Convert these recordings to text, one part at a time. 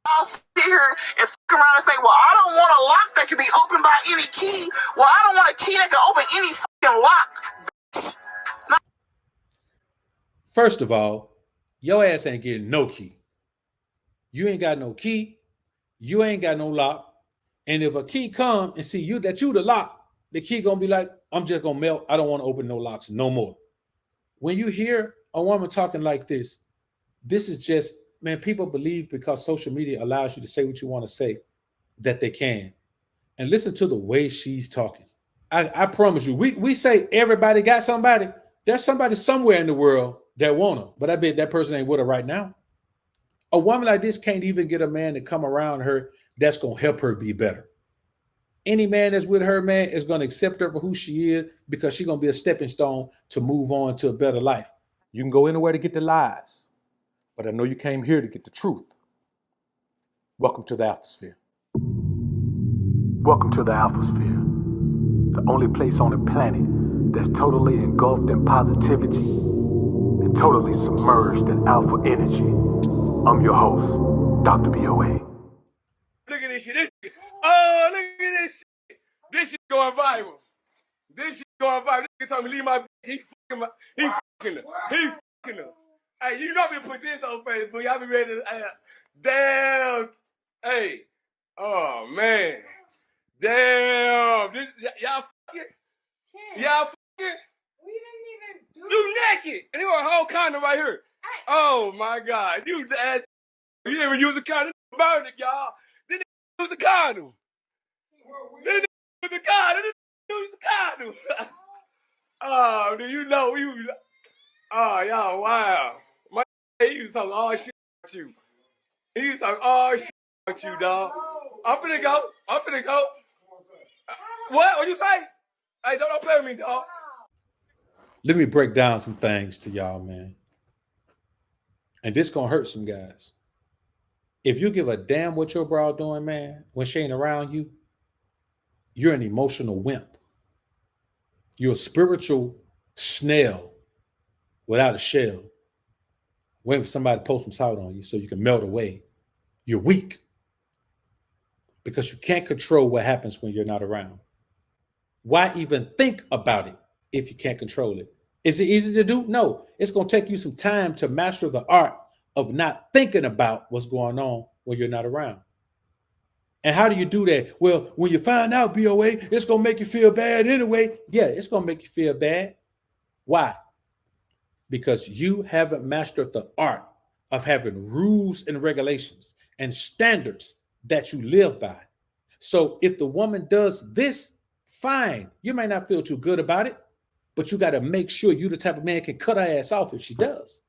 I'll sit here and fuck around and say, well, I don't want a lock that can be opened by any key. Well, I don't want a key that can open any fucking lock. First of all, your ass ain't getting no key. You ain't got no key. You ain't got no lock. And if a key come and see you that you the lock, the key gonna be like, I'm just gonna melt. I don't want to open no locks no more. When you hear a woman talking like this is just, man, people believe because social media allows you to say what you want to say that they can. And listen to the way she's talking. I promise you, we say everybody got somebody. There's somebody somewhere in the world that want her, but I bet that person ain't with her right now. A woman like this can't even get a man to come around her that's going to help her be better. Any man that's with her, man, is going to accept her for who she is because she's going to be a stepping stone to move on to a better life. You can go anywhere to get the lies, but I know you came here to get the truth. Welcome to the AlphaSphere. Welcome to the AlphaSphere, the only place on the planet that's totally engulfed in positivity and totally submerged in alpha energy. I'm your host, Dr. BOA. Look at this shit. Oh, look at this shit. This shit going viral. This shit going viral. This nigga told me leave my bitch. He fucking her. He fucking her. Hey, you know me to put this on Facebook. Y'all be ready to, damn. Hey. Oh, man. Damn. This, y'all fucking? Y'all fucking? We didn't even do You naked. And you got a whole condom right here. Oh, my God. You didn't even use a condom. Burn it, y'all. Didn't use a condom. Didn't use a condom. Didn't use a condom. Oh, do you know you? Oh, y'all, wow. My he used to talk all shit about you. He used to talk all shit about you, dog. I'm finna go. What you say? Hey, don't play with me, dog. Let me break down some things to y'all, man. And this gonna hurt some guys. If you give a damn what your bro doing, man, when she ain't around you, you're an emotional wimp. You're a spiritual snail without a shell, waiting for somebody to post some salt on you so you can melt away. You're weak because you can't control what happens when you're not around. Why even think about it if you can't control it? Is it easy to do? No. It's going to take you some time to master the art of not thinking about what's going on when you're not around. And how do you do that? Well, when you find out, BOA, it's going to make you feel bad anyway. Yeah, it's going to make you feel bad. Why? Because you haven't mastered the art of having rules and regulations and standards that you live by. So if the woman does this, fine. You may not feel too good about it, but you got to make sure you the type of man can cut her ass off if she does.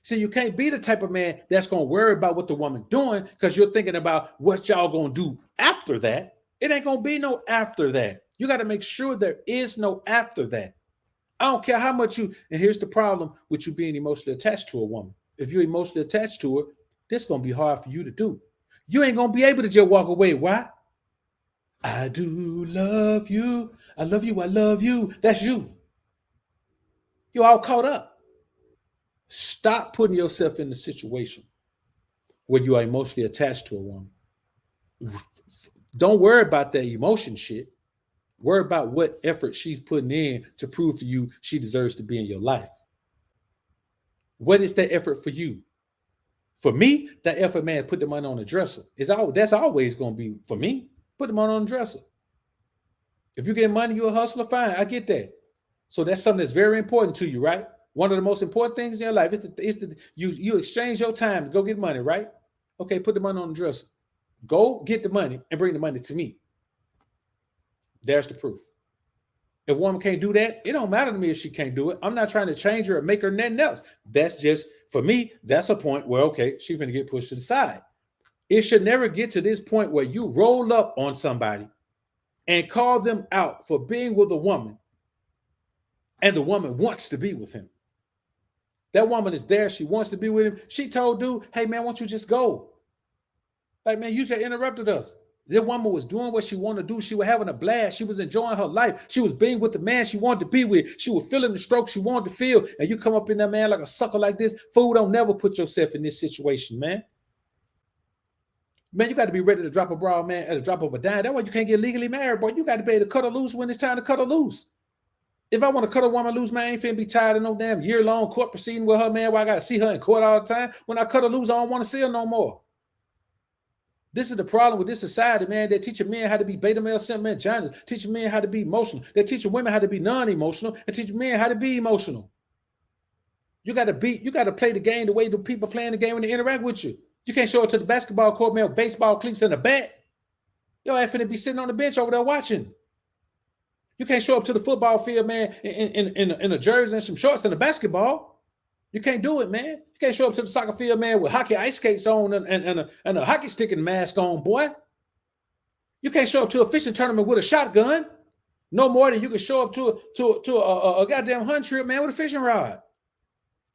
See, you can't be the type of man that's going to worry about what the woman doing because you're thinking about what y'all going to do after that. It ain't going to be no after that. You got to make sure there is no after that. I don't care how much you, and here's the problem with you being emotionally attached to a woman. If you're emotionally attached to her, this is going to be hard for you to do. You ain't going to be able to just walk away. Why? I do love you. I love you. I love you. That's you. You're all caught up. Stop putting yourself in the situation where you are emotionally attached to a woman. Don't worry about that emotion shit. Worry about what effort she's putting in to prove to you she deserves to be in your life. What is that effort for you? For me, that effort, man, put the money on the dresser. That's always going to be for me. Put the money on the dresser. If you get money, you're a hustler, fine. I get that. So that's something that's very important to you, right? One of the most important things in your life is you exchange your time to go get money, right? Okay, put the money on the dresser. Go get the money and bring the money to me. There's the proof. If a woman can't do that, it don't matter to me if she can't do it. I'm not trying to change her or make her nothing else. That's just, for me, that's a point where, okay, she's going to get pushed to the side. It should never get to this point where you roll up on somebody and call them out for being with a woman and the woman wants to be with him. That woman is there. She wants to be with him. She told dude, hey, man, why don't you just go? Like, man, you just interrupted us. That woman was doing what she wanted to do. She was having a blast. She was enjoying her life. She was being with the man she wanted to be with. She was feeling the stroke she wanted to feel. And you come up in that man like a sucker like this. Fool, don't never put yourself in this situation, man. Man, you got to be ready to drop a bra, man, at a drop of a dime. That's why you can't get legally married, boy. You got to be able to cut her loose when it's time to cut her loose. If I want to cut a woman loose, man, I ain't finna be tired of no damn year-long court proceeding with her, man, where I got to see her in court all the time. When I cut her loose, I don't want to see her no more. This is the problem with this society, man. They're teaching men how to be beta male, simp man, vaginas, teaching men how to be emotional. They're teaching women how to be non-emotional and teaching men how to be emotional. You got to play the game the way the people playing the game when they interact with you. You can't show up to the basketball court, man, with baseball cleats and a bat. Yo, I finna be sitting on the bench over there watching. You can't show up to the football field, man, in a jersey and some shorts and a basketball. You can't do it, man. You can't show up to the soccer field, man, with hockey ice skates on and a hockey stick and mask on, boy. You can't show up to a fishing tournament with a shotgun. No more than you can show up to a goddamn hunt trip, man, with a fishing rod.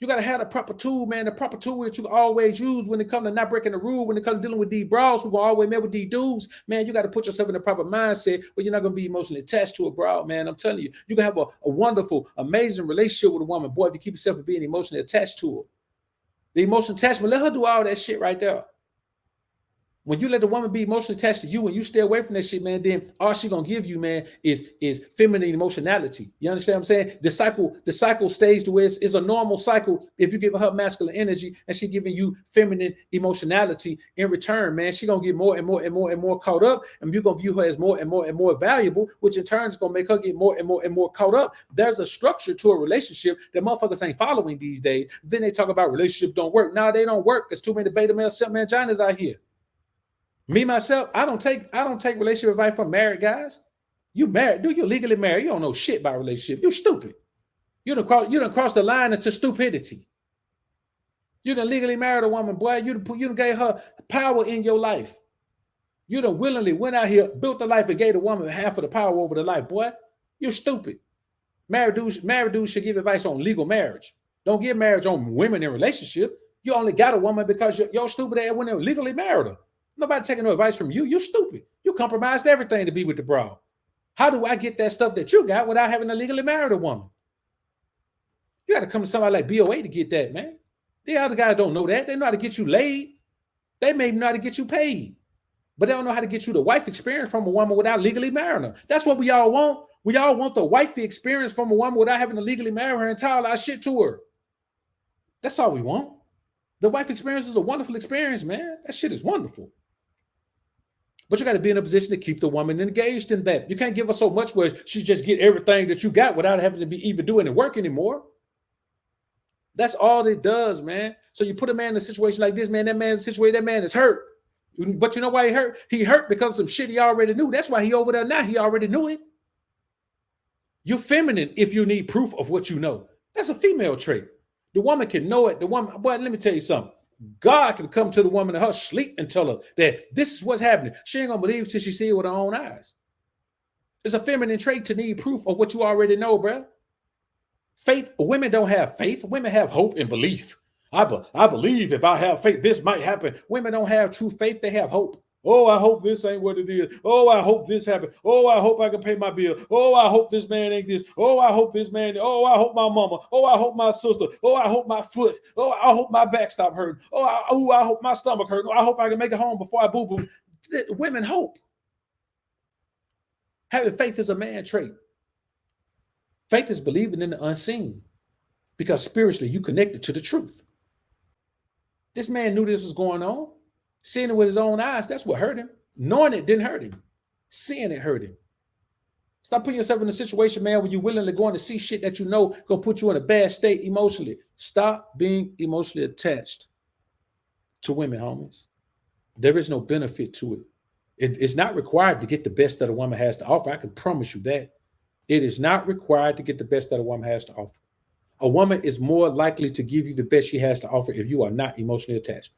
You got to have the proper tool, man, the proper tool that you can always use when it comes to not breaking the rule, when it comes to dealing with these bras who will always met with these dudes. Man, you got to put yourself in the proper mindset where you're not going to be emotionally attached to a broad, man. I'm telling you, you can have a wonderful, amazing relationship with a woman, boy, if you keep yourself from being emotionally attached to her. The emotional attachment, let her do all that shit right there. When you let the woman be emotionally attached to you and you stay away from that shit, man, then all she gonna give you, man, is feminine emotionality. You understand what I'm saying? The cycle stays to where it's a normal cycle. If you give her masculine energy and she giving you feminine emotionality in return, man, she gonna get more and more and more and more caught up, and you're gonna view her as more and more and more valuable, which in turn is gonna make her get more and more and more caught up. There's a structure to a relationship that motherfuckers ain't following these days. Then they talk about relationships don't work. No, they don't work. There's too many beta male, simp man, vaginas out here. Me, myself, I don't take relationship advice from married guys. You married, dude, you're legally married. You don't know shit about relationship. You're stupid. You done crossed the line into stupidity. You done legally married a woman, boy. You done gave her power in your life. You done willingly went out here, built the life, and gave the woman half of the power over the life, boy. You're stupid. Married dudes should give advice on legal marriage. Don't give marriage on women in relationship. You only got a woman because your stupid ass went and legally married her. Nobody taking no advice from you. You're stupid. You compromised everything to be with the broad. How do I get that stuff that you got without having to legally marry a woman? You got to come to somebody like BOA to get that, man. The other guys don't know that. They know how to get you laid. They may know how to get you paid. But they don't know how to get you the wife experience from a woman without legally marrying her. That's what we all want. We all want the wifey experience from a woman without having to legally marry her and tell all our shit to her. That's all we want. The wife experience is a wonderful experience, man. That shit is wonderful. But you got to be in a position to keep the woman engaged in that. You can't give her so much where she just get everything that you got without having to be even doing the work anymore. That's all it does, man. So you put a man in a situation like this, man, that man's situation, that man is hurt. But you know why he hurt? He hurt because of some shit he already knew. That's why he over there now. He already knew it. You're feminine if you need proof of what you know. That's a female trait. The woman can know it. The woman, but let me tell you something. God can come to the woman in her sleep and tell her that this is what's happening. She ain't gonna believe till she see it with her own eyes. It's a feminine trait to need proof of what you already know, bro. Faith, women don't have faith. Women have hope and belief. I believe if I have faith, this might happen. Women don't have true faith. They have hope. Oh, I hope this ain't what it is. Oh, I hope this happens. Oh, I hope I can pay my bill. Oh, I hope this man ain't this. Oh, I hope this man. Oh, I hope my mama. Oh, I hope my sister. Oh, I hope my foot. Oh, I hope my back stop hurting. Oh, I hope my stomach hurting. Oh, I hope I can make it home before I boo-boo. Women hope. Having faith is a man trait. Faith is believing in the unseen because spiritually you connected to the truth. This man knew this was going on. Seeing it with his own eyes, that's what hurt him. Knowing it didn't hurt him. Seeing it hurt him. Stop putting yourself in a situation, man, where you're willingly going to see shit that you know gonna put you in a bad state emotionally. Stop being emotionally attached to women, homies. There is no benefit to it. It's not required to get the best that a woman has to offer. I can promise you that. It is not required to get the best that a woman has to offer. A woman is more likely to give you the best she has to offer if you are not emotionally attached.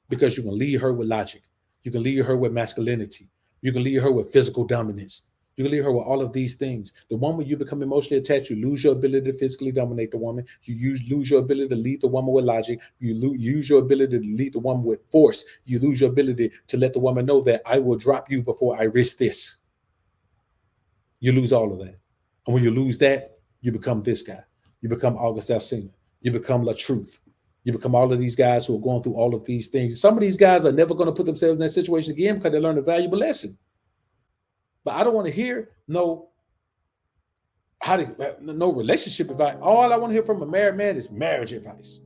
Because you can lead her with logic. You can lead her with masculinity. You can lead her with physical dominance. You can lead her with all of these things. The moment you become emotionally attached, you lose your ability to physically dominate the woman. You lose your ability to lead the woman with logic. You use your ability to lead the woman with force. You lose your ability to let the woman know that I will drop you before I risk this. You lose all of that. And when you lose that, you become this guy. You become August Alsina. You become La Truth. You become all of these guys who are going through all of these things. Some of these guys are never going to put themselves in that situation again because they learned a valuable lesson. But I don't want to hear no relationship advice. All I want to hear from a married man is marriage advice.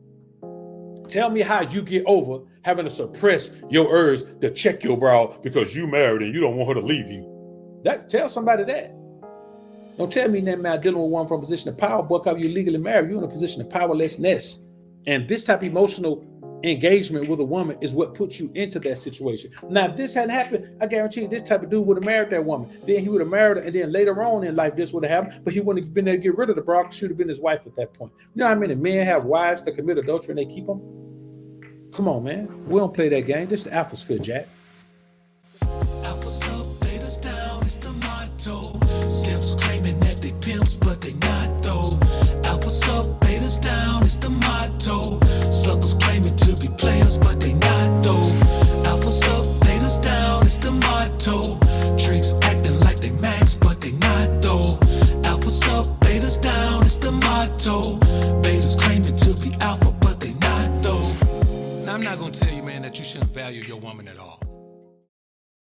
Tell me how you get over having to suppress your urge to check your bra because you married and you don't want her to leave you. Tell somebody that. Don't tell me that, man, dealing with one from a position of power, but because you're legally married, you're in a position of powerlessness. And this type of emotional engagement with a woman is what puts you into that situation. Now, if this hadn't happened, I guarantee you this type of dude would have married that woman. Then he would have married her, and then later on in life, this would have happened, but he wouldn't have been there to get rid of the bra because she would have been his wife at that point. You know how many men have wives that commit adultery and they keep them? Come on, man. We don't play that game. This is the Alphasphere, Jack. Alphas up, betas down, it's the motto. Simps claiming that they pimps, but they not though. Alphas up, betas down, it's the motto. Suckers claiming to be players, but they not though. Alphas up, betas down, it's the motto. Tricks acting like they max, but they not though. Alphas up, betas down, it's the motto. Betas claiming to be alpha, but they not though. Now I'm not gonna tell you, man, that you shouldn't value your woman at all.